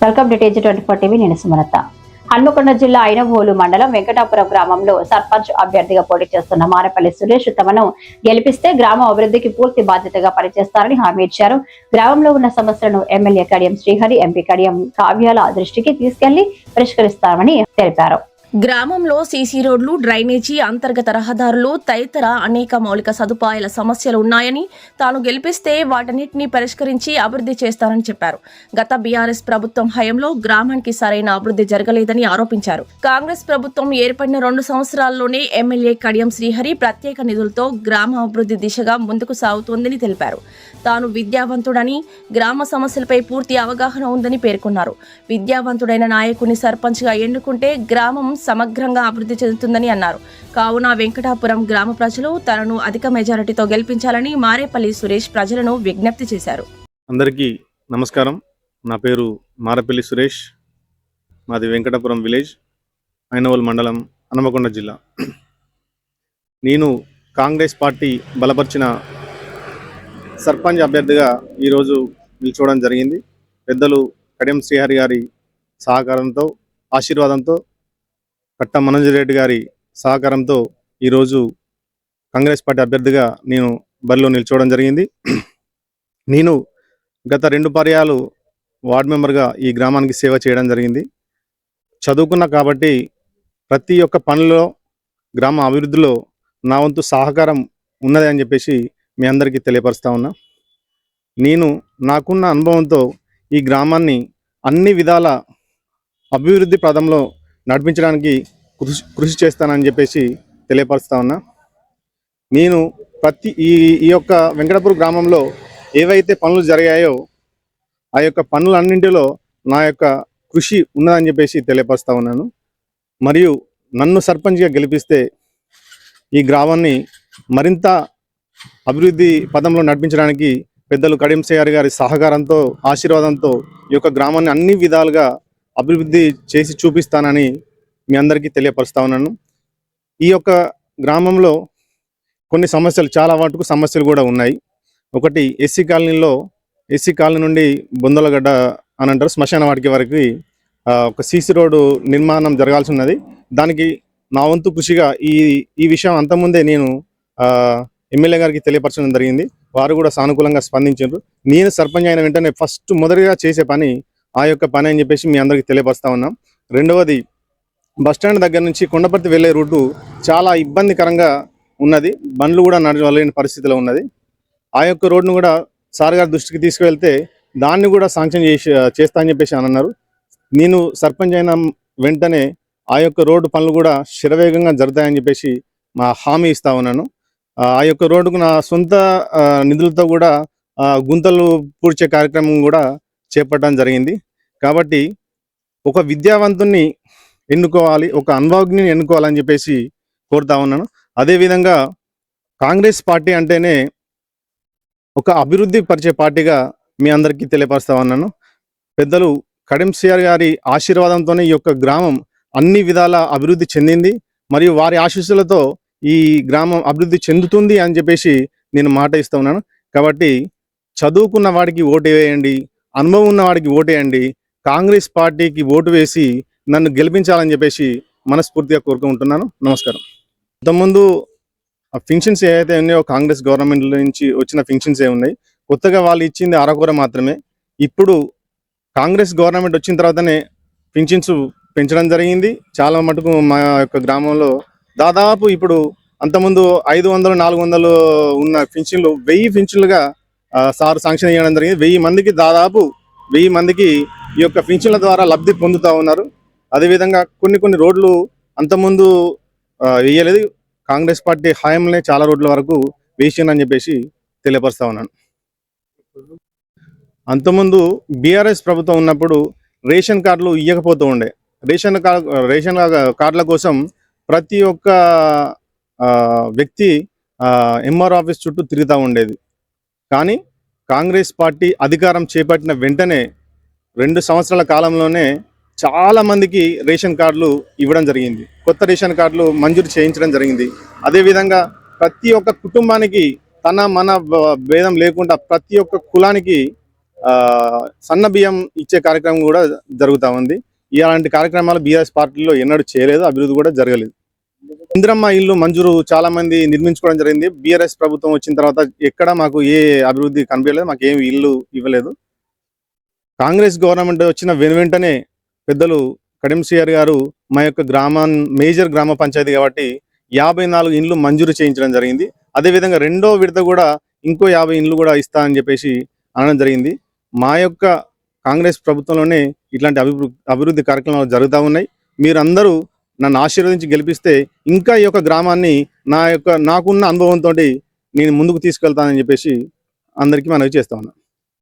Welcome to TG24 TV. నేను సుమలత. హన్మకొండ జిల్లా ఐనవోలు మండలం వెంకటాపురం గ్రామంలో సర్పంచ్ అభ్యర్థిగా పోటీ చేస్తున్న మారేపల్లి సురేష్ తమను గెలిపిస్తే గ్రామ అభివృద్ధికి పూర్తి బాధ్యతగా పనిచేస్తారని హామీ ఇచ్చారు. గ్రామంలో ఉన్న సమస్యలను ఎమ్మెల్యే కడియం శ్రీహరి, ఎంపీ కడియం కావ్యాల దృష్టికి తీసుకెళ్లి పరిష్కరిస్తామని తెలిపారు. గ్రామంలో సీసీ రోడ్లు, డ్రైనేజీ, అంతర్గత రహదారులు తదితర అనేక మౌలిక సదుపాయాల సమస్యలు ఉన్నాయని, తాను గెలిపిస్తే వాటన్నిటిని పరిష్కరించి అభివృద్ధి చేస్తారని చెప్పారు. గత బీఆర్ఎస్ ప్రభుత్వం హయాంలో గ్రామానికి సరైన అభివృద్ధి జరగలేదని ఆరోపించారు. కాంగ్రెస్ ప్రభుత్వం ఏర్పడిన 2 సంవత్సరాల్లోనే ఎమ్మెల్యే కడియం శ్రీహరి ప్రత్యేక నిధులతో గ్రామ అభివృద్ధి దిశగా ముందుకు సాగుతోందని తెలిపారు. తాను విద్యావంతుడని, గ్రామ సమస్యలపై పూర్తి అవగాహన ఉందని పేర్కొన్నారు. విద్యావంతుడైన నాయకుని సర్పంచ్గా ఎన్నుకుంటే గ్రామం సమగ్రంగా అభివృద్ధి చెందుతుందని అన్నారు. కావున వెంకటాపురం గ్రామ ప్రజలు తనను అధిక మెజారిటీతో గెలిపించాలని మారేపల్లి సురేష్ ప్రజలను విజ్ఞప్తి చేశారు. అందరికీ నమస్కారం. నా పేరు మారేపల్లి సురేష్. మాది వెంకటాపురం విలేజ్, ఐనవోలు మండలం, హన్మకొండ జిల్లా. నేను కాంగ్రెస్ పార్టీ బలపరిచిన సర్పంచ్ అభ్యర్థిగా ఈరోజు నిల్చోవడం జరిగింది. పెద్దలు కడియం శ్రీహరి గారి సహకారంతో, ఆశీర్వాదంతో, కట్ట మనోజర్ రెడ్డి గారి సహకారంతో ఈరోజు కాంగ్రెస్ పార్టీ అభ్యర్థిగా నేను బరిలో నిల్చోవడం జరిగింది. నేను గత 2 పర్యాలు వార్డు మెంబర్గా ఈ గ్రామానికి సేవ చేయడం జరిగింది. చదువుకున్నా కాబట్టి ప్రతి ఒక్క పనిలో, గ్రామ అభివృద్ధిలో నా వంతు సహకారం ఉన్నది అని చెప్పేసి మీ అందరికీ తెలియపరుస్తా ఉన్నా. నేను నాకున్న అనుభవంతో ఈ గ్రామాన్ని అన్ని విధాల అభివృద్ధి పదంలో నడిపించడానికి కృషి చేస్తానని చెప్పేసి తెలియపరుస్తా ఉన్నా. నేను ఈ యొక్క వెంకటాపురం గ్రామంలో ఏవైతే పనులు జరిగాయో ఆ యొక్క పనులన్నింటిలో నా యొక్క కృషి ఉన్నదని చెప్పేసి తెలియపరుస్తా ఉన్నాను. మరియు నన్ను సర్పంచ్గా గెలిపిస్తే ఈ గ్రామాన్ని మరింత అభివృద్ధి పదంలో నడిపించడానికి పెద్దలు కడియం శ్రీహరి గారి సహకారంతో, ఆశీర్వాదంతో ఈ యొక్క గ్రామాన్ని అన్ని విధాలుగా అభివృద్ధి చేసి చూపిస్తానని మీ అందరికీ తెలియపరుస్తా ఉన్నాను. ఈ యొక్క గ్రామంలో కొన్ని సమస్యలు, చాలా మటుకు సమస్యలు కూడా ఉన్నాయి. ఒకటి, ఎస్సీ కాలనీ నుండి బొందలగడ్డ అని అంటారు, శ్మశాన వాటికి వరకు ఒక సీసీ రోడ్డు నిర్మాణం జరగాల్సి ఉన్నది. దానికి నా వంతు కృషిగా ఈ విషయం అంతకుముందే నేను ఎమ్మెల్యే గారికి తెలియపరచడం జరిగింది. వారు కూడా సానుకూలంగా స్పందించారు. నేను సర్పంచ్ అయిన వెంటనే మొదటిగా చేసే పని ఆ యొక్క పని అని చెప్పేసి మీ అందరికీ తెలియపరుస్తా ఉన్నాం. రెండవది, బస్టాండ్ దగ్గర నుంచి కొండపర్తి వెళ్ళే రూటు చాలా ఇబ్బందికరంగా ఉన్నది. బండ్లు కూడా నడవలేని పరిస్థితిలో ఉన్నది. ఆ యొక్క రోడ్డును కూడా సార్ గారి దృష్టికి తీసుకువెళ్తే దాన్ని కూడా శాంక్షన్ చేస్తా అని చెప్పేసి అని అన్నారు. నేను సర్పంచ్ అయిన వెంటనే ఆ యొక్క రోడ్డు పనులు కూడా శరవేగంగా జరుగుతాయని చెప్పేసి మా హామీ ఇస్తా ఉన్నాను. ఆ యొక్క రోడ్డుకు నా సొంత నిధులతో కూడా గుంతలు పూడ్చే కార్యక్రమం కూడా చేపట్టడం జరిగింది. కాబట్టి ఒక విద్యావంతుని ఎన్నుకోవాలి, ఒక అనుభవజ్ఞని ఎన్నుకోవాలని చెప్పేసి కోరుతా ఉన్నాను. అదేవిధంగా కాంగ్రెస్ పార్టీ అంటేనే ఒక అభివృద్ధి పరిచే పార్టీగా మీ అందరికీ తెలియపరుస్తా ఉన్నాను. పెద్దలు కడియం శ్రీహరి గారి ఆశీర్వాదంతోనే ఈ యొక్క గ్రామం అన్ని విధాల అభివృద్ధి చెందింది. మరియు వారి ఆశీస్సులతో ఈ గ్రామం అభివృద్ధి చెందుతుంది అని చెప్పేసి నేను మాట ఇస్తా ఉన్నాను. కాబట్టి చదువుకున్న వాడికి ఓటు వేయండి, అనుభవం ఉన్న వాడికి ఓటేయండి, కాంగ్రెస్ పార్టీకి ఓటు వేసి నన్ను గెలిపించాలని చెప్పేసి మనస్ఫూర్తిగా కోరుకుంటున్నాను. నమస్కారం. ఇంతకుముందు ఫింక్షన్స్ ఏవైతే ఉన్నాయో కాంగ్రెస్ గవర్నమెంట్ నుంచి వచ్చిన ఫింక్షన్స్ ఉన్నాయి. కొత్తగా వాళ్ళు ఇచ్చింది అరకొర మాత్రమే. ఇప్పుడు కాంగ్రెస్ గవర్నమెంట్ వచ్చిన తర్వాతనే ఫింక్షన్స్ పెంచడం జరిగింది. చాలా మటుకు మా యొక్క గ్రామంలో దాదాపు ఇప్పుడు అంతకుముందు 500, 400 ఉన్న ఫింక్షన్లు 1000 ఫింక్షన్లుగా సార్ శాంక్షన్ చేయడం జరిగింది. 1000 మందికి, దాదాపు 1000 మందికి ఈ యొక్క ఫింక్షన్ల ద్వారా లబ్ధి పొందుతూ ఉన్నారు. అదేవిధంగా కొన్ని రోడ్లు అంతకుముందు వేయలేదు. కాంగ్రెస్ పార్టీ హయాంలోనే చాలా రోడ్ల వరకు వేసిందని చెప్పేసి తెలియపరుస్తా ఉన్నాను. అంతకుముందు బీఆర్ఎస్ ప్రభుత్వం ఉన్నప్పుడు రేషన్ కార్డులు ఇవ్వకపోతూ ఉండే. రేషన్ కార్డుల కోసం ప్రతి ఒక్క వ్యక్తి ఎంఆర్ ఆఫీస్ చుట్టూ తిరుగుతూ ఉండేది. కానీ కాంగ్రెస్ పార్టీ అధికారం చేపట్టిన వెంటనే 2 సంవత్సరాల కాలంలోనే చాలా మందికి రేషన్ కార్డులు ఇవ్వడం జరిగింది. కొత్త రేషన్ కార్డులు మంజూరు చేయించడం జరిగింది. అదేవిధంగా ప్రతి ఒక్క కుటుంబానికి తన మన భేదం లేకుండా ప్రతి ఒక్క కులానికి సన్న బియ్యం ఇచ్చే కార్యక్రమం కూడా జరుగుతూ ఉంది. ఇలాంటి కార్యక్రమాలు బీఆర్ఎస్ పార్టీలో ఎన్నడూ చేయలేదు, అభివృద్ధి కూడా జరగలేదు. ఇందిరమ్మ ఇల్లు మంజూరు చాలా మంది నిర్మించుకోవడం జరిగింది. బీఆర్ఎస్ ప్రభుత్వం వచ్చిన తర్వాత ఎక్కడ మాకు ఏ అభివృద్ధి కనిపించలేదు, మాకు ఏమి ఇల్లు ఇవ్వలేదు. కాంగ్రెస్ గవర్నమెంట్ వచ్చిన వెంటనే పెద్దలు కడియం శ్రీహరి గారు మా యొక్క మేజర్ గ్రామ పంచాయతీ కాబట్టి 54 ఇండ్లు మంజూరు చేయించడం జరిగింది. అదేవిధంగా రెండో విడత కూడా ఇంకో 50 ఇండ్లు కూడా ఇస్తా అని చెప్పేసి అనడం జరిగింది. మా యొక్క కాంగ్రెస్ ప్రభుత్వంలోనే ఇట్లాంటి అభివృద్ధి కార్యక్రమాలు జరుగుతూ ఉన్నాయి. మీరందరూ నన్ను ఆశీర్వదించి గెలిపిస్తే ఇంకా ఈ యొక్క గ్రామాన్ని నాకున్న అనుభవంతో నేను ముందుకు తీసుకెళ్తానని చెప్పేసి అందరికీ మనవి చేస్తా ఉన్నాను.